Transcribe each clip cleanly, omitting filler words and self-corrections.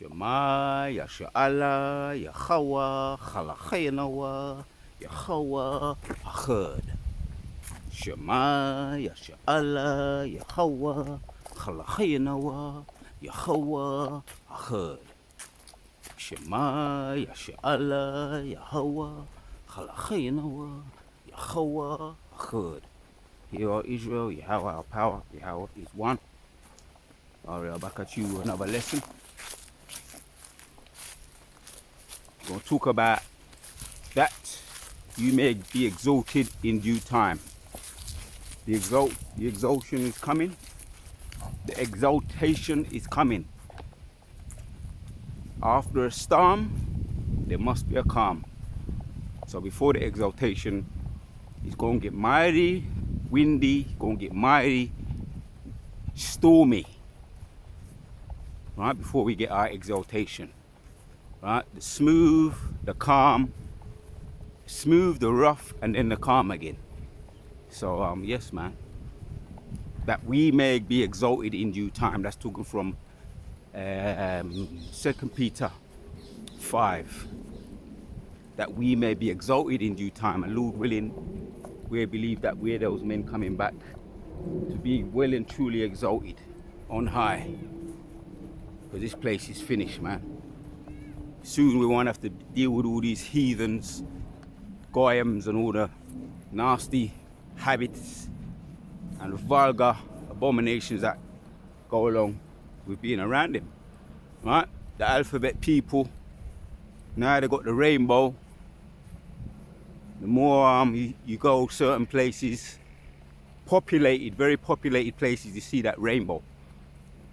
Shema, Yasha'Allah, Yahweh, Chalachaynawa, Yahweh, Achad. Shema, Yasha'Allah, Yahweh, Chalachaynawa, Yahweh, Achad. Shema, Yasha'Allah, Yahweh, Chalachaynawa, Yahweh, Achad. Hear, O Israel, Yahweh our power, Yahweh is one. Alright, back at you another lesson. We're going to talk about that you may be exalted in due time. The exaltation is coming. The exaltation is coming. After a storm, there must be a calm. So before the exaltation, it's going to get mighty windy, going to get mighty stormy. Right before we get our exaltation. Right, the smooth, the calm, smooth, the rough, and then the calm again. So yes, man, that we may be exalted in due time. That's talking from 2 Peter 5. That we may be exalted in due time, and Lord willing, we believe that we're those men coming back to be well and truly exalted on high. Because this place is finished, man. Soon we won't have to deal with all these heathens, goyams, and all the nasty habits and vulgar abominations that go along with being around them. Right? The alphabet people, now they got the rainbow. The more you go certain places, populated, very populated places, you see that rainbow.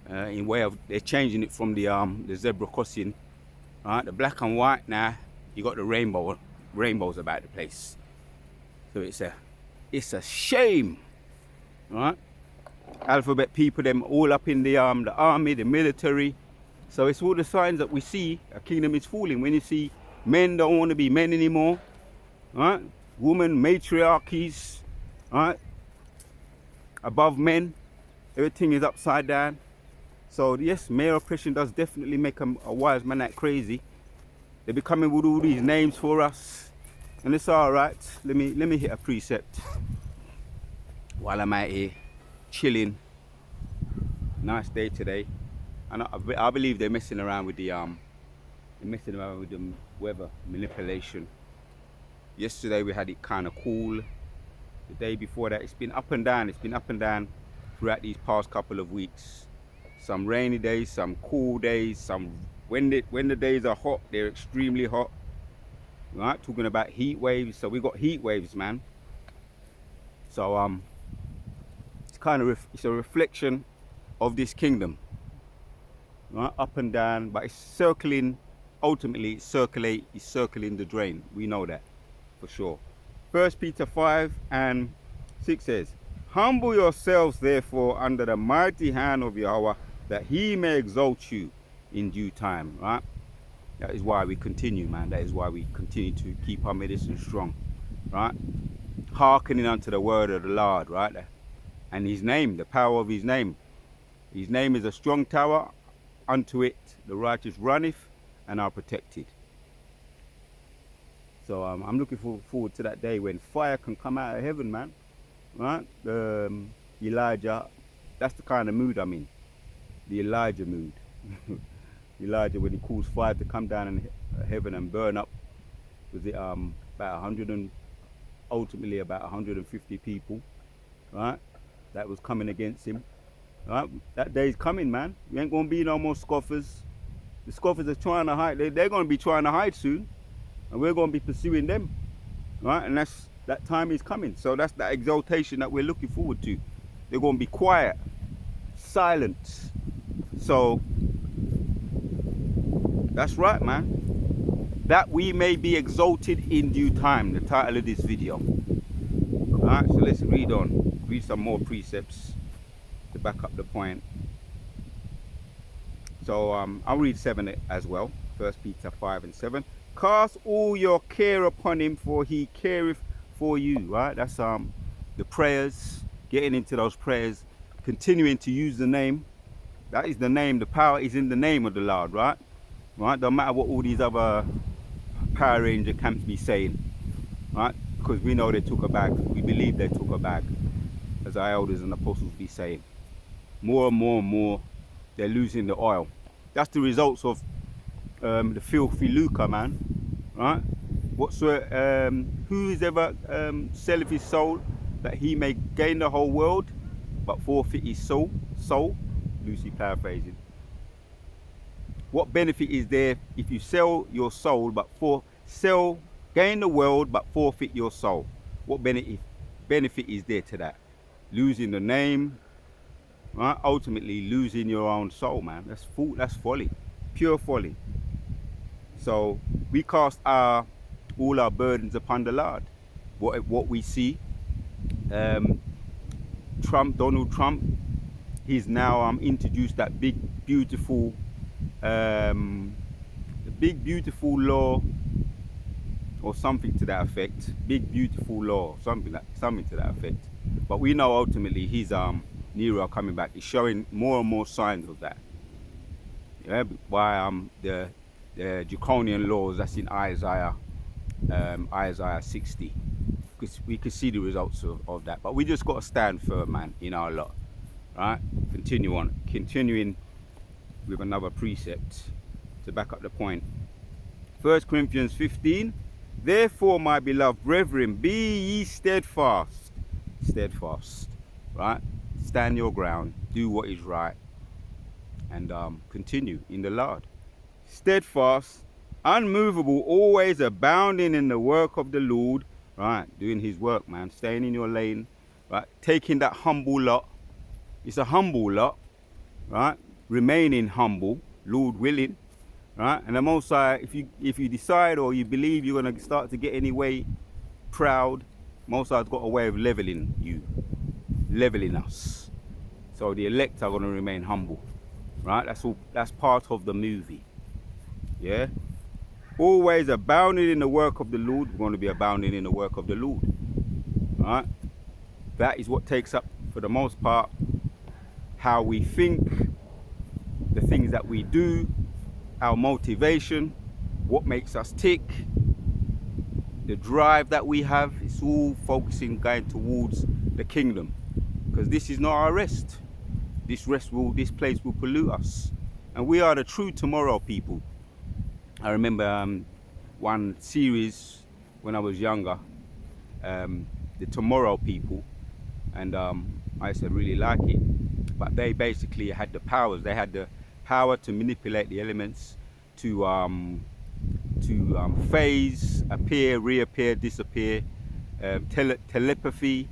In way of, they're changing it from the zebra crossing. Right, the black and white now, you got the rainbows about the place. So it's a shame, right? Alphabet people, them all up in the army, the military. So it's all the signs that we see a kingdom is falling. When you see men don't want to be men anymore, right? Women, matriarchies, right? Above men, everything is upside down. So yes, male oppression does definitely make a wise man act crazy. They're becoming with all these names for us, and it's all right. Let me hit a precept while I'm out here chilling. Nice day today, and I believe they're messing around with the weather manipulation. Yesterday we had it kind of cool. The day before that, it's been up and down. It's been up and down throughout these past couple of weeks. Some rainy days, some cool days, some when the days are hot, they're extremely hot. Right, talking about heat waves. So we got heat waves, man. So it's kind of it's a reflection of this kingdom. Right, up and down, but it's circling. Ultimately, it's circling the drain. We know that for sure. 1 Peter 5 and 6 says, "Humble yourselves, therefore, under the mighty hand of Yahweh, that he may exalt you in due time." Right? That is why we continue, man. That is why we continue to keep our medicine strong. Right? Hearkening unto the word of the Lord, right? And his name, the power of his name. His name is a strong tower. Unto it the righteous runneth and are protected. So I'm looking forward to that day when fire can come out of heaven, man. Right? Elijah, that's the kind of mood I'm in. The Elijah mood. Elijah, when he calls fire to come down in heaven and burn up, was it about 100 and ultimately about 150 people, right? That was coming against him. Right? That day's coming, man. You ain't gonna be no more scoffers. The scoffers are trying to hide. They're gonna be trying to hide soon, and we're gonna be pursuing them, right? And that time is coming. So that's that exaltation that we're looking forward to. They're gonna be quiet, silent. So that's right, man. That we may be exalted in due time. The title of this video. All right. So let's read on. Read some more precepts to back up the point. So I'll read 7 as well. 1 Peter 5 and 7. Cast all your care upon him, for he careth for you. Right? That's the prayers. Getting into those prayers, continuing to use the name. That is the name. The power is in the name of the Lord, right? right? Don't matter what all these other Power Ranger camps be saying, right? Because we know they took a bag. We believe they took a bag, as our elders and apostles be saying. More and more and more, they're losing the oil. That's the results of the filthy lucre, man, right? Who is ever selleth his soul that he may gain the whole world, but forfeit his soul, loosely paraphrasing. What benefit is there if you sell your soul, gain the world, but forfeit your soul? What benefit is there to that? Losing the name, right? Ultimately losing your own soul, man. That's folly, pure folly. So we cast all our burdens upon the Lord. What we see, Donald Trump, he's now introduced that big beautiful law, or something to that effect. Big beautiful law, something to that effect. But we know ultimately he's Nero coming back. He's showing more and more signs of that. Yeah, by the draconian laws that's in Isaiah 60. Because we can see the results of that. But we just got to stand firm, man, in our lot. Right? Continuing with another precept to back up the point. 1 Corinthians 15. Therefore, my beloved brethren, be ye steadfast. Steadfast. Right? Stand your ground. Do what is right. And continue in the Lord. Steadfast, unmovable, always abounding in the work of the Lord. Right? Doing his work, man. Staying in your lane. Right? Taking that humble lot. It's a humble lot. Right? Remaining humble, Lord willing. Right? And the Most High, if you decide or you believe you're going to start to get any way proud, Most High's got a way of leveling you. Leveling us. So the elect are going to remain humble. Right? That's part of the movie. Yeah? Always abounding in the work of the Lord. We're going to be abounding in the work of the Lord. Right? That is what takes up, for the most part, how we think, the things that we do, our motivation, what makes us tick, the drive that we have. It's all focusing, going towards the kingdom. Because this is not our rest. This place will pollute us. And we are the true tomorrow people. I remember one series when I was younger, the Tomorrow People, and I used to really like it. But they basically had the powers. They had the power to manipulate the elements, to phase, appear, reappear, disappear, telepathy,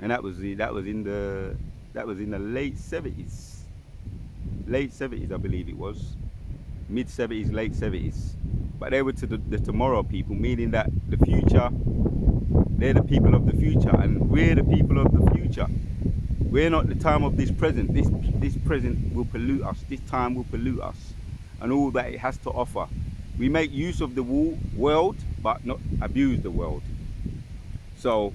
and that was in the late 70s. Late 70s, I believe it was. Mid 70s, late 70s. But they were to the Tomorrow People, meaning that the future, they're the people of the future, and we're the people of the future. We're not the time of this present. This present will pollute us. This time will pollute us, and all that it has to offer. We make use of the world, but not abuse the world. So,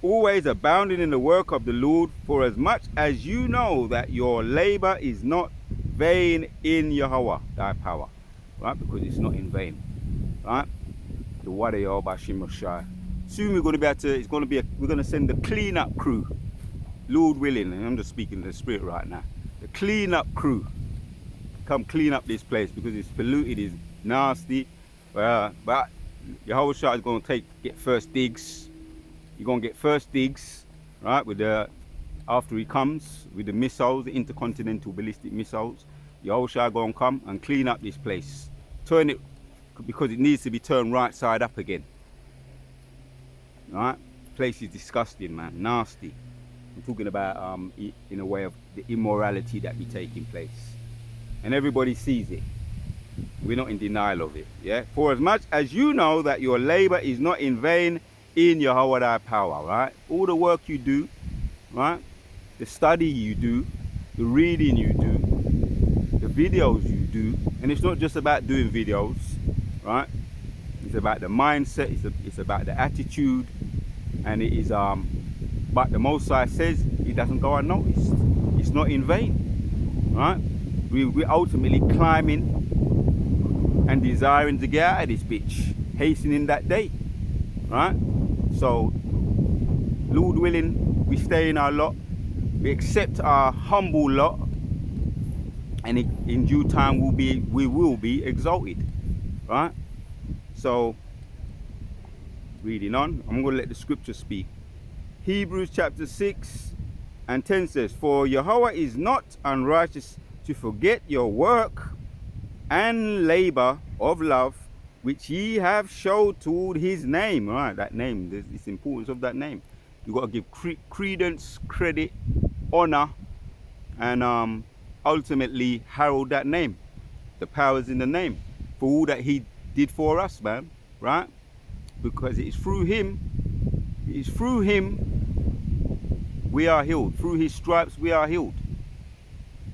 always abounding in the work of the Lord, for as much as you know that your labor is not vain in Yahweh, thy power. Right? Because it's not in vain. Right? The Wadayo Bashim Moshai. Soon we're going to be we're going to send the clean-up crew, Lord willing, and I'm just speaking to the Spirit right now. The clean-up crew, come clean up this place because it's polluted, it's nasty. But Yahushua is going to get first digs. You're going to get first digs, right? After he comes with the missiles, the intercontinental ballistic missiles. Yahushua going to come and clean up this place, turn it, because it needs to be turned right side up again. Right? Place is disgusting, man. Nasty. I'm talking about in a way of the immorality that be taking place. And everybody sees it. We're not in denial of it. Yeah? For as much as you know that your labor is not in vain in Yahweh thy power, right? All the work you do, right? The study you do, the reading you do, the videos you do, and it's not just about doing videos, right? It's about the mindset, it's about the attitude, and it is but the Most High says it doesn't go unnoticed. It's not in vain, right? We're ultimately climbing and desiring to get out of this bitch, hastening that day, right? So, Lord willing, we stay in our lot, we accept our humble lot, and in due time we will be exalted, right? So, reading on, I'm going to let the scripture speak. Hebrews chapter 6 and 10 says, "For Yahweh is not unrighteous to forget your work and labor of love, which ye have showed toward his name." Right, that name, the importance of that name. You got to give credence, credit, honor, and ultimately herald that name. The power's in the name for all that he did for us, man. Right? Because it's through him we are healed. Through his stripes we are healed.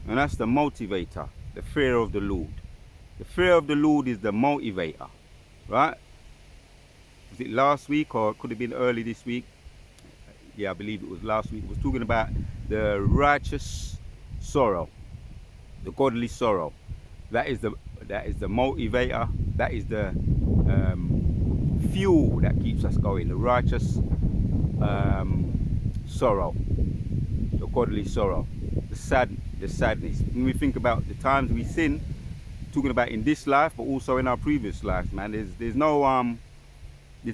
And that's the motivator, the fear of the Lord. The fear of the Lord is the motivator, right? Was it last week or it could have been early this week? Yeah, I believe it was last week. It was talking about the righteous sorrow, the godly sorrow. That is the motivator. That is the fuel that keeps us going. The righteous sorrow, the godly sorrow, the sadness. When we think about the times we sin, talking about in this life, but also in our previous lives, man, there's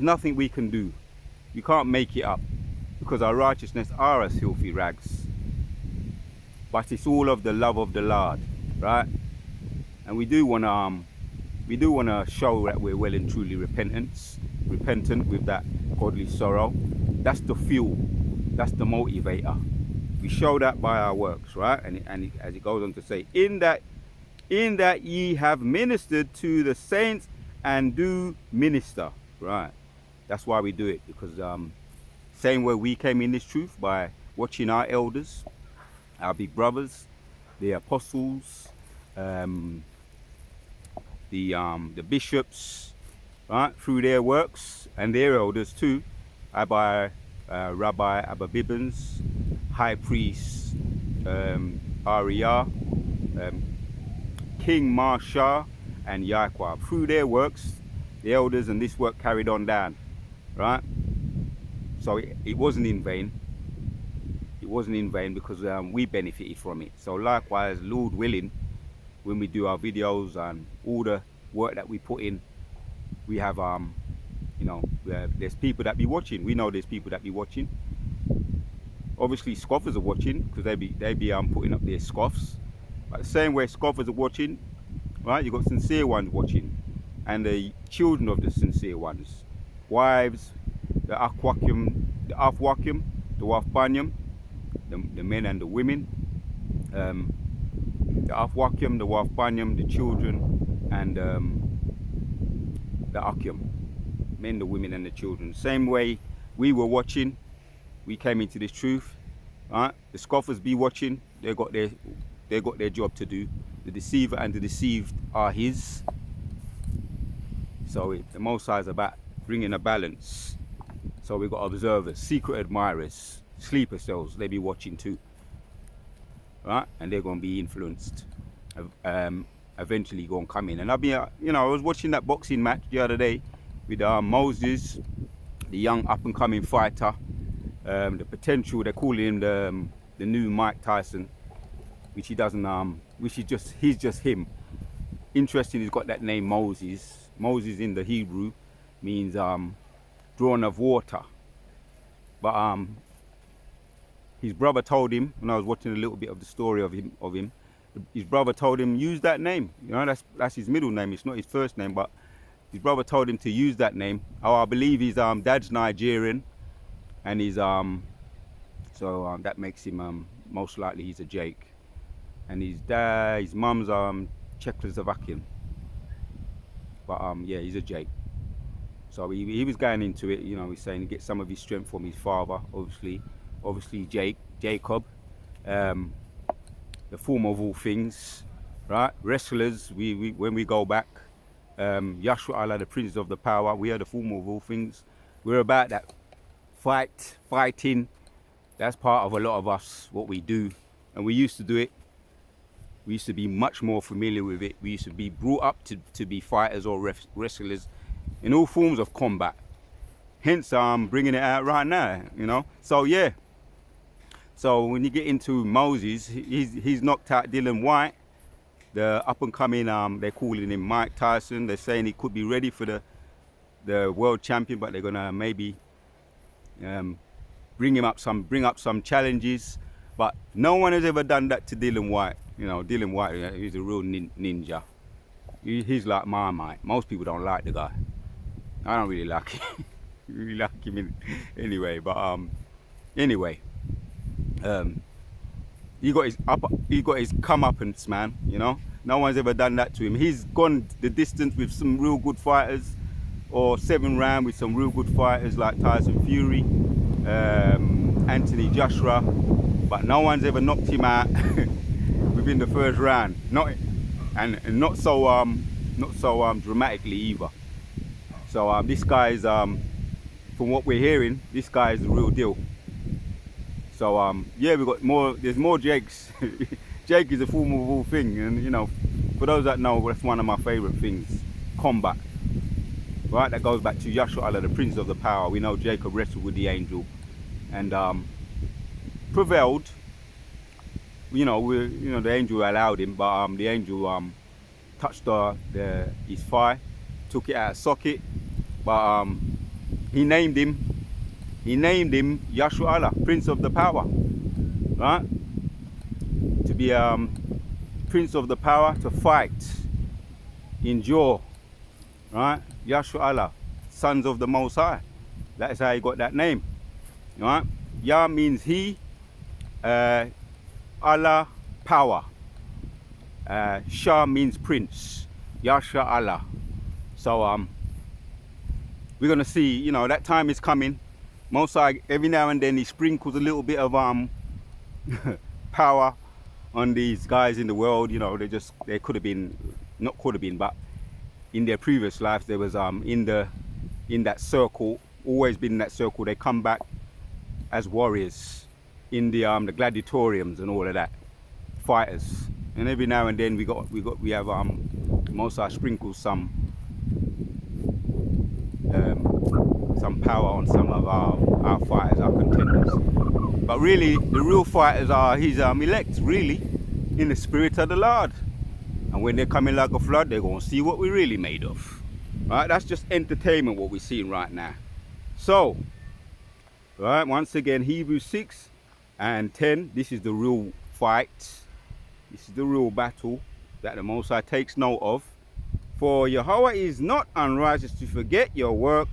nothing we can do. You can't make it up because our righteousness are as filthy rags. But it's all of the love of the Lord, right? And we do wanna show that we're well and truly repentant with that godly sorrow. That's the fuel. That's the motivator. We show that by our works, right? And as it goes on to say, in that ye have ministered to the saints and do minister, right? That's why we do it, because same way we came in this truth by watching our elders, our big brothers, the apostles, the bishops, right, through their works, and their elders too, Rabbi Abba Bibbins, High Priest Ariyah, King Marsha, and Yahweh. Through their works, the elders and this work carried on down, right? So it wasn't in vain. It wasn't in vain because we benefited from it. So likewise, Lord willing, when we do our videos and all the work that we put in, we have there's people that be watching. We know there's people that be watching. Obviously scoffers are watching because they be putting up their scoffs. But the same way scoffers are watching, right? You got sincere ones watching, and the children of the sincere ones, wives, the afwakim, the wafbanyam, the men and the women, the afwakim, the wafbanyam, the children, and the akyam, men, the women, and the children. Same way we were watching, we came into this truth, right? The scoffers be watching. They got their job to do. The deceiver and the deceived are his. So the Most High is about bringing a balance. So we've got observers, secret admirers, sleeper cells. They be watching too, right? And they're going to be influenced. Eventually going to come in. And I was watching that boxing match the other day with Moses, the young up-and-coming fighter. The potential, they're calling him the new Mike Tyson, which he doesn't, he's just him. Interesting, he's got that name Moses. Moses in the Hebrew means drawn of water. But his brother told him, when I was watching a little bit of the story of him, his brother told him, use that name. You know, that's his middle name. It's not his first name, but his brother told him to use that name. Oh, I believe his dad's Nigerian, and his that makes him most likely he's a Jake, and his mum's Czechoslovakian. But yeah, he's a Jake. So he was going into it, he's saying to get some of his strength from his father, obviously Jacob, the form of all things, right? Wrestlers, we when we go back, Yahshua Allah, the Prince of the Power, we are the form of all things. We're about that fighting. That's part of a lot of us, what we do, and we used to do it We used to be much more familiar with it. We used to be brought up to be fighters or wrestlers in all forms of combat. Hence, I'm bringing it out right now, you know. So yeah. So when you get into Moses, he's knocked out Dylan White, the up and coming. They're calling him Mike Tyson. They're saying he could be ready for the world champion, but they're gonna maybe bring up some challenges. But no one has ever done that to Dylan White. You know, Dylan White, he's a real ninja. He's like Marmite. Most people don't like the guy. I don't really like him. really like him anyway. But anyway, he got his comeuppance, man. You know, no one's ever done that to him. He's gone the distance with some real good fighters, or 7 round with some real good fighters like Tyson Fury, Anthony Joshua, but no one's ever knocked him out within the first round. Not so dramatically either. So this guy's from what we're hearing, this guy is the real deal. So yeah, we got more. There's more Jakes. Jake is a formidable thing, and you know, for those that know, that's one of my favorite things, combat. Right, that goes back to Yashua Allah, the Prince of the Power. We know Jacob wrestled with the angel and prevailed. You know, the angel allowed him, but the angel touched his thigh, took it out of socket, but he named him Yashua Allah, Prince of the Power, right? To be Prince of the Power, to fight, endure, right? Yashua Allah, sons of the Most High. That's how he got that name, right? Yah means he, Allah, power. Shah means prince. Yashua Allah. So we're gonna see. You know, that time is coming. Most High, every now and then he sprinkles a little bit of power on these guys in the world. You know, they could have been, not could have been, but in their previous lives, there was in that circle, always been in that circle. They come back as warriors in the gladiatoriums and all of that, fighters. And every now and then we have Mosai sprinkles some power on some of our fighters, our contenders. But really, the real fighters are his elect, really, in the spirit of the Lord. And when they're coming like a flood, they're going to see what we're really made of. Right? That's just entertainment, what we're seeing right now. So, right, once again, Hebrews 6 and 10, this is the real fight. This is the real battle that the Most High takes note of. For Yahweh is not unrighteous to forget your work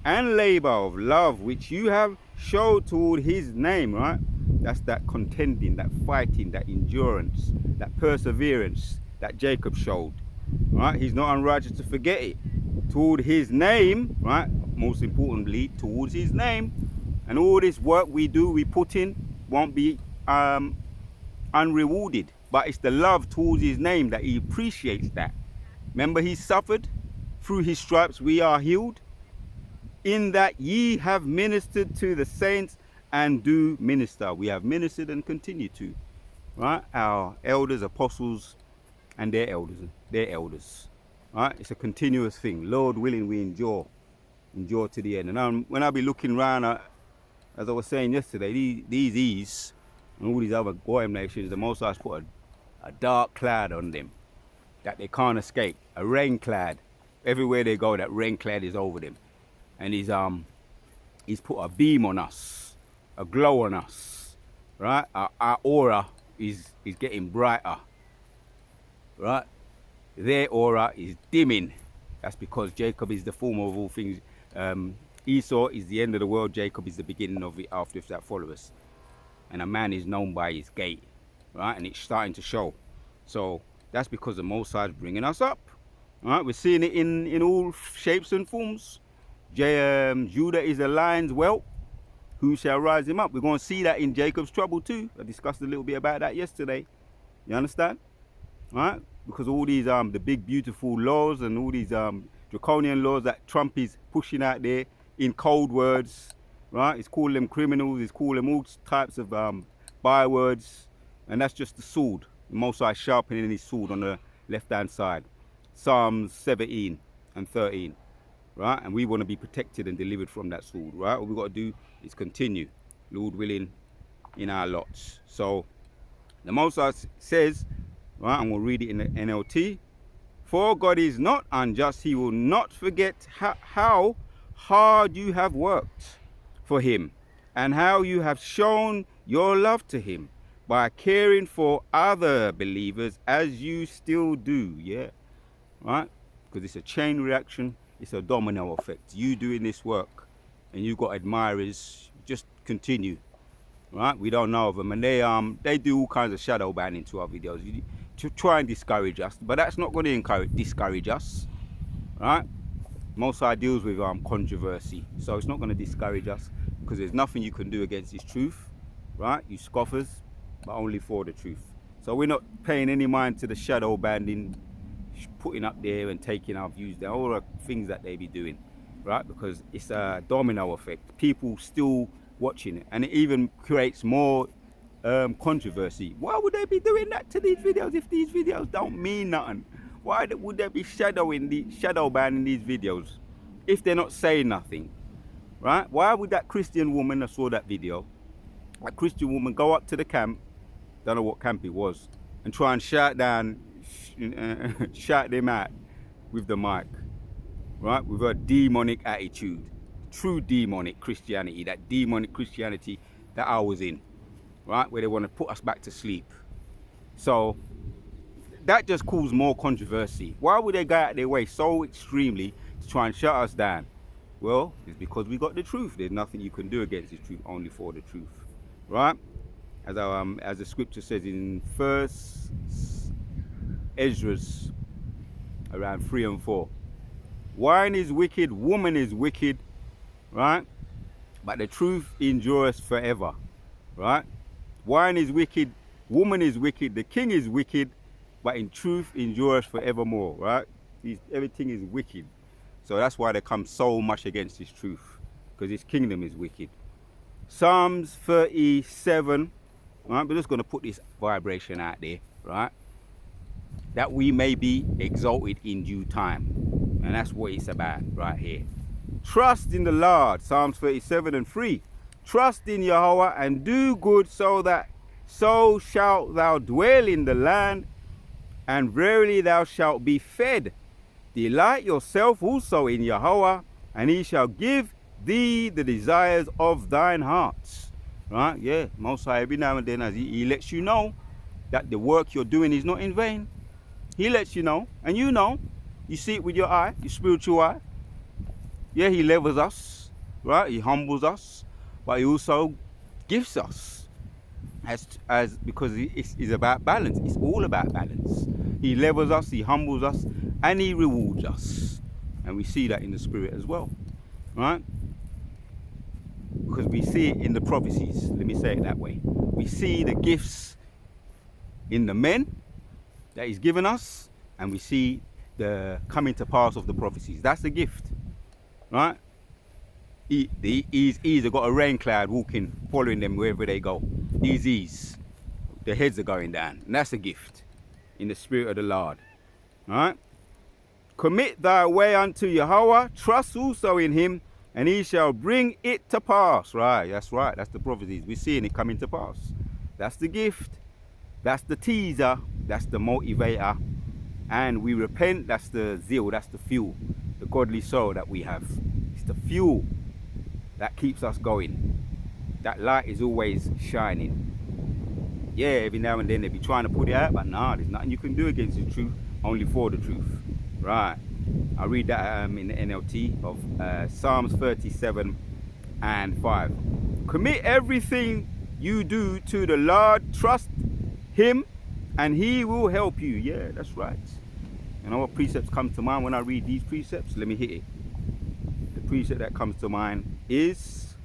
and labor of love, which you have showed toward his name, right? That's that contending, that fighting, that endurance, that perseverance that Jacob showed, right? He's not unrighteous to forget it. Toward his name, right? Most importantly, towards his name. And all this work we do, we put in, won't be unrewarded. But it's the love towards his name that he appreciates that. Remember, he suffered. Through his stripes we are healed. In that ye have ministered to the saints and do minister. We have ministered and continue to. Right? Our elders, apostles, and their elders. Right? It's a continuous thing. Lord willing, we endure to the end. And when I be looking around, as I was saying yesterday, these and all these other Goyim nations, the Most High put a dark cloud on them that they can't escape. A rain cloud. Everywhere they go, that rain cloud is over them. And he's put a beam on us, a glow on us, right? Our aura is getting brighter, right? Their aura is dimming. That's because Jacob is the former of all things. Esau is the end of the world. Jacob is the beginning of it. After that follows. And a man is known by his gate, right? And it's starting to show. So that's because the Most High is bringing us up, right? We're seeing it in all shapes and forms. Judah is a lion's whelp. Who shall rise him up? We're going to see that in Jacob's trouble too. I discussed a little bit about that yesterday. You understand? Right? Because all these the big beautiful laws and all these draconian laws that Trump is pushing out there in cold words, right? He's calling them criminals. He's calling them all types of bywords, and that's just the sword. The Most High sharpening his sword on the left-hand side. Psalms 17 and 13. Right? And we want to be protected and delivered from that sword. Right? All we've got to do is continue, Lord willing, in our lots. So the Most High says, right, and we'll read it in the NLT, for God is not unjust, he will not forget how hard you have worked for him and how you have shown your love to him by caring for other believers as you still do. Yeah, right? Because it's a chain reaction, it's a domino effect. You doing this work and you got admirers, just continue. Right, we don't know of them, and they do all kinds of shadow banning to our videos to try and discourage us, but that's not going to discourage us. Right, Most High deals with controversy, so it's not going to discourage us, because there's nothing you can do against his truth. Right, you scoffers, but only for the truth. So we're not paying any mind to the shadow banning, putting up there and taking our views down, all the things that they be doing. Right, because it's a domino effect. People still watching it, and it even creates more controversy. Why would they be doing that to these videos if these videos don't mean nothing? Why would they be shadow banning these videos if they're not saying nothing? Right? Why would that Christian woman that saw that video, that Christian woman, go up to the camp, don't know what camp it was, and try and shout them out with the mic, right? With a demonic attitude. True demonic Christianity, that demonic Christianity that I was in, right, where they want to put us back to sleep. So that just caused more controversy. Why would they go out their way so extremely to try and shut us down? Well, it's because we got the truth. There's nothing you can do against the truth, only for the truth, right? As the scripture says in 1st Ezra's around 3 and 4. Wine is wicked, woman is wicked, right? But the truth endures forever, right? Wine is wicked, woman is wicked, the king is wicked, but in truth endures forevermore, right? Everything is wicked. So that's why they come so much against his truth, because his kingdom is wicked. Psalms 37, right? We're just going to put this vibration out there, right? That we may be exalted in due time. And that's what it's about right here. Trust in the Lord, Psalms 37 and 3. Trust in Yahweh and do good, so shalt thou dwell in the land, and verily thou shalt be fed. Delight yourself also in Yahweh, and he shall give thee the desires of thine hearts. Right? Yeah, Most High every now and then, as he lets you know that the work you're doing is not in vain. He lets you know, and you know. You see it with your eye, your spiritual eye. Yeah, he levels us, right? He humbles us, but he also gives us, as because it's about balance. It's all about balance. He levels us, he humbles us, and he rewards us, and we see that in the spirit as well, right? Because we see it in the prophecies. Let me say it that way. We see the gifts in the men that he's given us, and we see the coming to pass of the prophecies. That's the gift, right? These have got a rain cloud walking, following them wherever they go. These, their heads are going down, and that's a gift in the spirit of the Lord, right? Commit thy way unto Yahweh, trust also in him, and he shall bring it to pass. Right, that's the prophecies. We're seeing it coming to pass. That's the gift, that's the teaser, that's the motivator. And we repent, that's the zeal, that's the fuel, the godly soul that we have. It's the fuel that keeps us going. That light is always shining. Yeah, every now and then they be trying to put it out, but nah, there's nothing you can do against the truth, only for the truth. Right, I'll read that in the NLT of Psalms 37 and 5. Commit everything you do to the Lord, trust him, and he will help you. Yeah, that's right. You know what precepts come to mind when I read these precepts? Let me hit it. The precept that comes to mind is,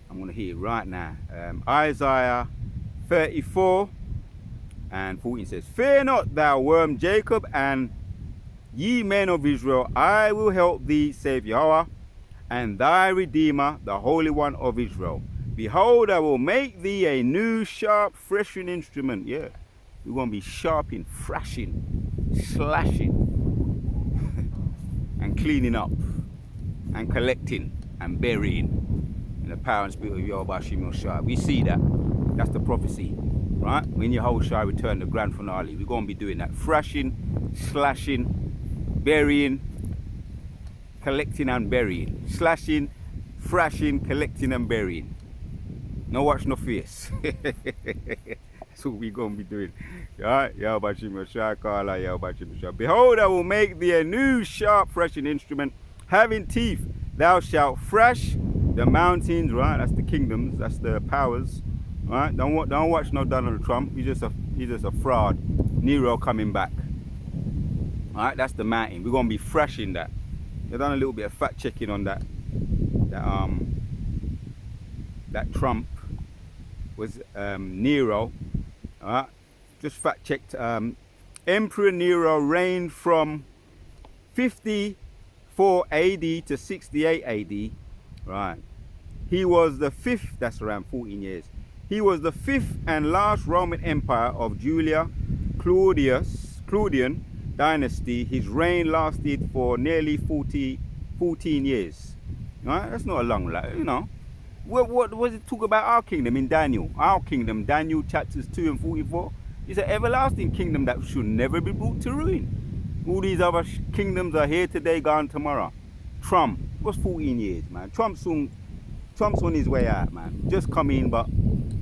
I'm going to hit it right now. Isaiah 34 and 14 says, Fear not, thou worm Jacob, and ye men of Israel, I will help thee, save Yahweh, and thy Redeemer, the Holy One of Israel. Behold, I will make thee a new sharp threshing instrument. Yeah, we're going to be sharpening, thrashing, slashing, and cleaning up, and collecting, and burying. In the power and spirit of Yahweh Shemel Shai. We see that. That's the prophecy. Right? When Yahushua return the grand finale, we're going to be doing that. Thrashing, slashing, burying, collecting and burying. Slashing, thrashing, collecting and burying. No watch, no face. That's what we're going to be doing. Alright? Yahweh Shemel Shai, Kala, Yahweh Shemel Shai. Behold, I will make thee a new sharp threshing instrument, having teeth. Thou shalt thrash the mountains, right? That's the kingdoms, that's the powers. Right? Don't watch no Donald Trump. He's just a fraud. Nero coming back. Alright, that's the mountain. We're gonna be thrashing that. They've done a little bit of fact checking on that. That Trump was Nero. Alright. Just fact checked. Emperor Nero reigned from 54 AD to 68 AD. Right. He was the fifth, that's around 14 years. He was the fifth and last Roman Empire of Claudian dynasty. His reign lasted for nearly 14 years. Right? That's not a long, you know. What was it talk about our kingdom in Daniel? Our kingdom, Daniel chapters 2 and 44. It's an everlasting kingdom that should never be brought to ruin. All these other kingdoms are here today, gone tomorrow. Trump was 14 years, man. Trump's on his way out, man. Just come in, but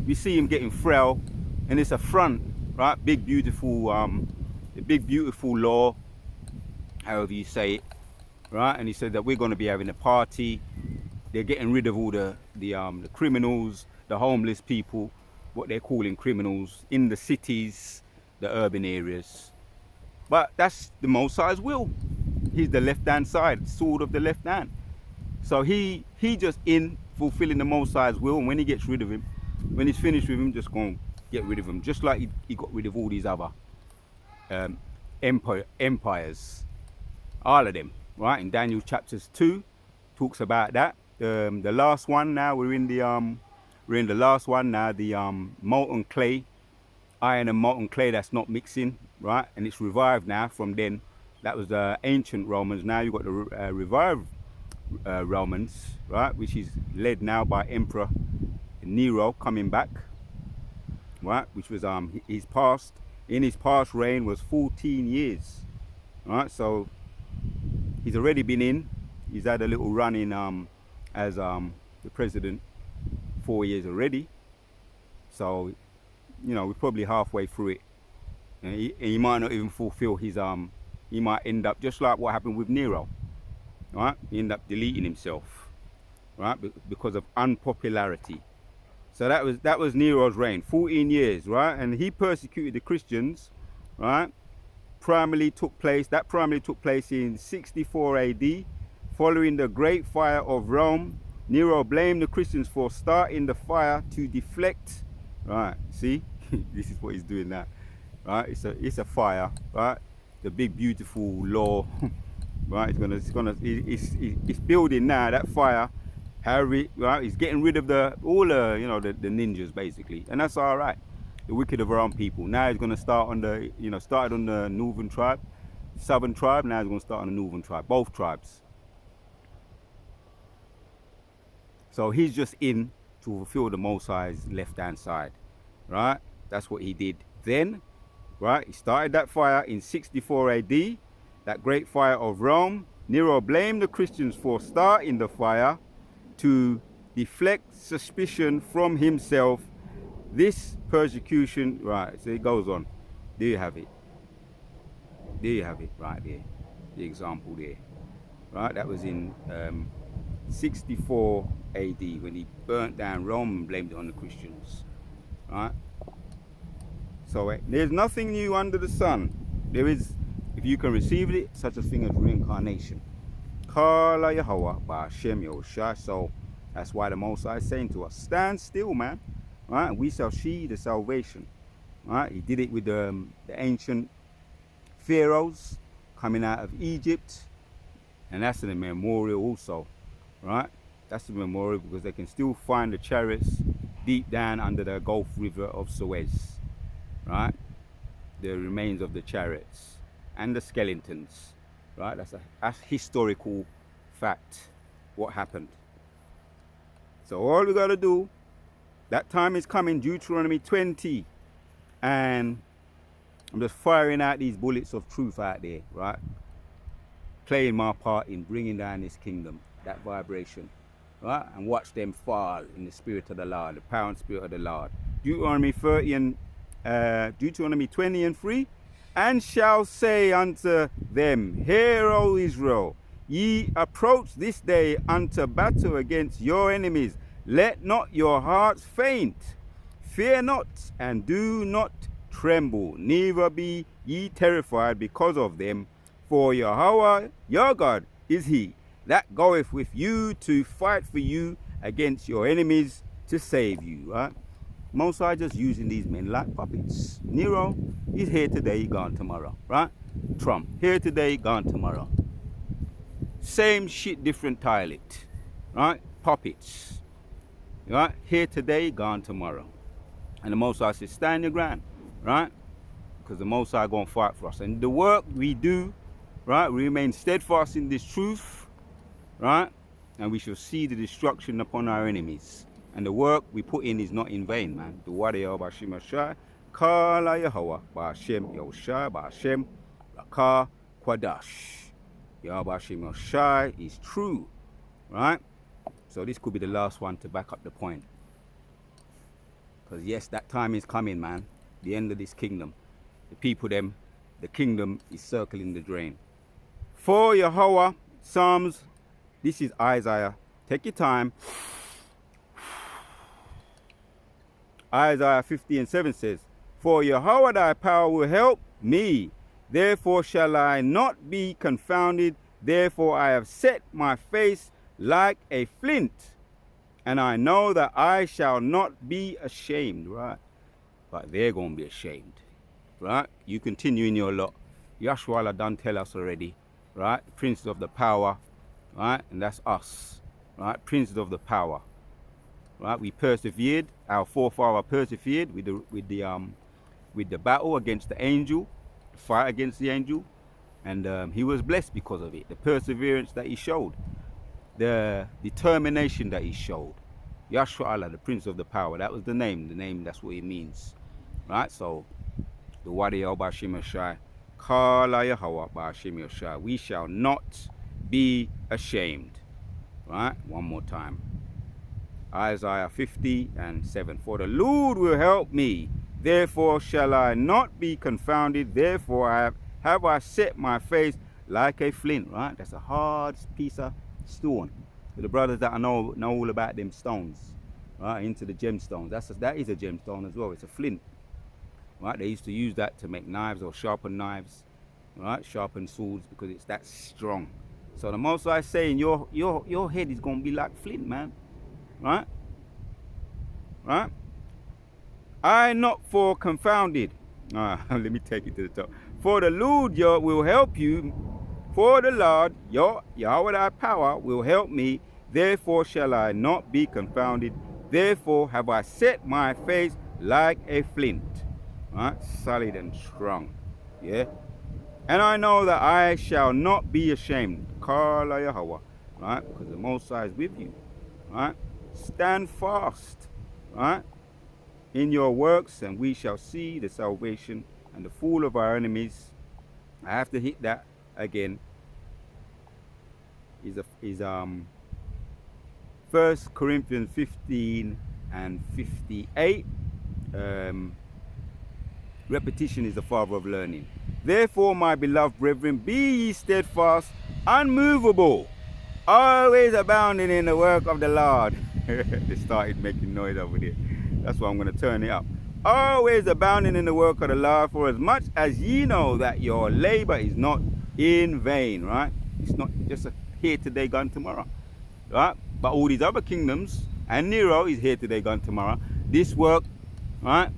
we see him getting frail, and it's a front, right? Big beautiful law, however you say it, right? And he said that we're going to be having a party. They're getting rid of all the criminals, the homeless people, what they're calling criminals in the cities, the urban areas. But that's the Most High's will. He's the left-hand side, sword of the left hand. So he just in fulfilling the Most High's will, and when he gets rid of him, when he's finished with him, just going to get rid of him, just like he got rid of all these other empires, all of them, right? In Daniel chapters 2 talks about that. The last one now, we're in the last one now, the molten clay, iron and molten clay that's not mixing, right? And it's revived now from then. That was the ancient Romans. Now you've got the revived Romans, right? Which is led now by Emperor Nero coming back, right? Which was his past reign was 14 years, right? So he's already been in. He's had a little run in as the president 4 years already. So you know, we're probably halfway through it, and he might not even fulfill his he might end up just like what happened with Nero, right? He ended up deleting himself, right? Because of unpopularity. So that was Nero's reign, 14 years, right? And he persecuted the Christians, right? That primarily took place in 64 AD. Following the Great Fire of Rome, Nero blamed the Christians for starting the fire to deflect. Right, see, this is what he's doing now, right? It's a fire, right? The big beautiful law, right? It's building now that fire. Harry, right? He's getting rid of all the ninjas basically, and that's all right. The wicked of our own people. Now he's going to start on started on the northern tribe, southern tribe. Now he's going to start on the northern tribe, both tribes. So he's just in to fulfill the Most High's left-hand side, right? That's what he did then, right? He started that fire in 64 AD, that great fire of Rome. Nero blamed the Christians for starting the fire to deflect suspicion from himself. This persecution, right, so it goes on. There you have it. There you have it, right there. The example there, right? That was in 64 AD when he burnt down Rome and blamed it on the Christians, right? So there's nothing new under the sun. There is, if you can receive it, such a thing as reincarnation. Kala Yahweh Ba'Shem Yahushua. So that's why the Most High is saying to us, stand still, man, right? And we shall see the salvation, right? He did it with the ancient pharaohs coming out of Egypt, and that's in a memorial also, right? That's the memorial, because they can still find the chariots deep down under the Gulf River of Suez, right? The remains of the chariots and the skeletons, right? That's historical fact, what happened. So all we got to do, that time is coming, Deuteronomy 20, and I'm just firing out these bullets of truth out there, right? Playing my part in bringing down this kingdom, that vibration, right? And watch them fall in the spirit of the Lord, the power and spirit of the Lord. Deuteronomy 30 and Deuteronomy 20 and 3, and shall say unto them, Hear, O Israel, ye approach this day unto battle against your enemies. Let not your hearts faint. Fear not, and do not tremble, neither be ye terrified because of them. For Yahweh your God is he that goeth with you to fight for you against your enemies to save you. Right? Most are just using these men like puppets. Nero, he's here today, gone tomorrow. Right? Trump, here today, gone tomorrow. Same shit, different toilet. Right? Puppets. Right? Here today, gone tomorrow. And the Most High says, stand your ground. Right? Because the Most High going to fight for us. And the work we do, right, we remain steadfast in this truth, right? And we shall see the destruction upon our enemies. And the work we put in is not in vain, man. The Wadiyah Bashim Ashai, Kala Yahweh, Bashem Yoshai, Bashem Rakah Kwadash. Yahbashim Yoshai is true, right? So this could be the last one to back up the point. Because yes, that time is coming, man. The end of this kingdom. The people them, the kingdom is circling the drain. For Yahweh, Psalms, this is Isaiah. Take your time. Isaiah 50 and 7 says, For Yahweh thy power will help me. Therefore shall I not be confounded. Therefore I have set my face like a flint. And I know that I shall not be ashamed. Right? But they're going to be ashamed. Right? You continue in your lot. Yahshua done tell us already. Right? Prince of the power. Right? And that's us. Right? Prince of the power. Right? We persevered. Our forefather persevered with the battle against the angel, the fight against the angel, and he was blessed because of it. The perseverance that he showed, the determination that he showed. Yahshua Allah, the Prince of the Power. That was the name. The name, that's what it means. Right? So, the Wadiyah Bashim Yoshai, Kala Yahweh Bashim Yoshai. We shall not be ashamed. Right? One more time. Isaiah 50 and 7. For the Lord will help me. Therefore shall I not be confounded. Therefore have I set my face like a flint. Right? That's a hard piece of stone. For the brothers that know all about them stones. Right? Into the gemstones. That is a gemstone as well. It's a flint. Right? They used to use that to make knives or sharpen knives. Right? Sharpen swords because it's that strong. So the Most High is saying your head is going to be like flint, man. Right? Right? I not for confounded. Let me take it to the top. For the Lord will help you. For the Lord, Yahweh thy power will help me. Therefore shall I not be confounded. Therefore have I set my face like a flint. Right? Solid and strong. Yeah? And I know that I shall not be ashamed. Kala Yahweh. Right? Because the Most High is with you. Right? Stand fast. Right? In your works, and we shall see the salvation and the fall of our enemies. I have to hit that again. Is 1 Corinthians 15 and 58. Repetition is the father of learning. Therefore, my beloved brethren, be ye steadfast, unmovable, always abounding in the work of the Lord. They started making noise over there. That's why I'm going to turn it up. Always abounding in the work of the Lord, for as much as ye know that your labor is not in vain, right? It's not just a here today, gone tomorrow, right? But all these other kingdoms, and Nero is here today, gone tomorrow. This work, right,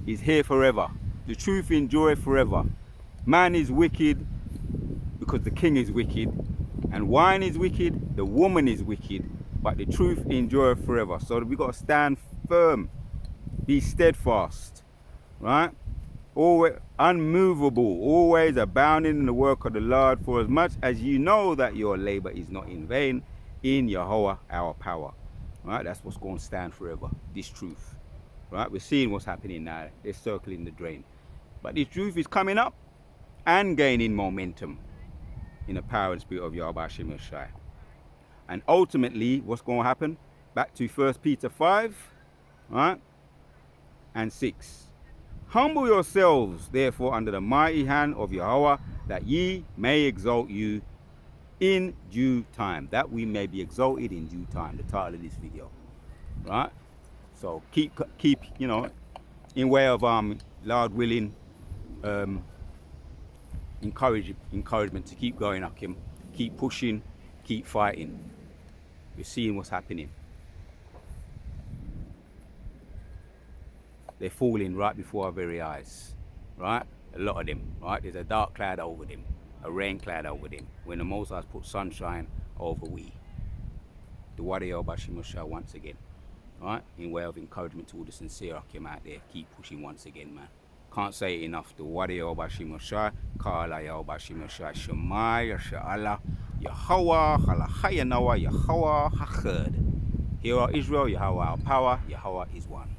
is here forever. The truth endureth forever. Man is wicked because the king is wicked, and wine is wicked, the woman is wicked, but the truth endureth forever. So we got to stand firm, be steadfast, right? Always unmovable, always abounding in the work of the Lord, for as much as you know that your labor is not in vain in Yahweh our power. Right? That's what's going to stand forever, this truth. Right? We're seeing what's happening now. They're circling the drain. But this truth is coming up and gaining momentum in the power and spirit of Yahweh Hashem Yeshai. And ultimately, what's going to happen? Back to 1 Peter 5, right? And 6. Humble yourselves, therefore, under the mighty hand of Yahweh, that ye may exalt you in due time. That we may be exalted in due time, the title of this video. Right? So keep you know, in way of Lord willing, encouragement to keep going, Akim, keep pushing, keep fighting. We're seeing what's happening. They're falling right before our very eyes, right? A lot of them, right? There's a dark cloud over them, a rain cloud over them. When the Most High put sunshine over we. The Warrior Bashim Moshe once again, right? In way of encouragement to all the sincere Akim out there, keep pushing once again, man. Can't say it enough. The Warrior Bashim Moshe, Kala Bashim Moshe, Shema, Yasha'Allah, Yahweh, Halachayanawa, Yahweh, Hachad. Hear our Israel, Yahweh our power, Yahweh is one.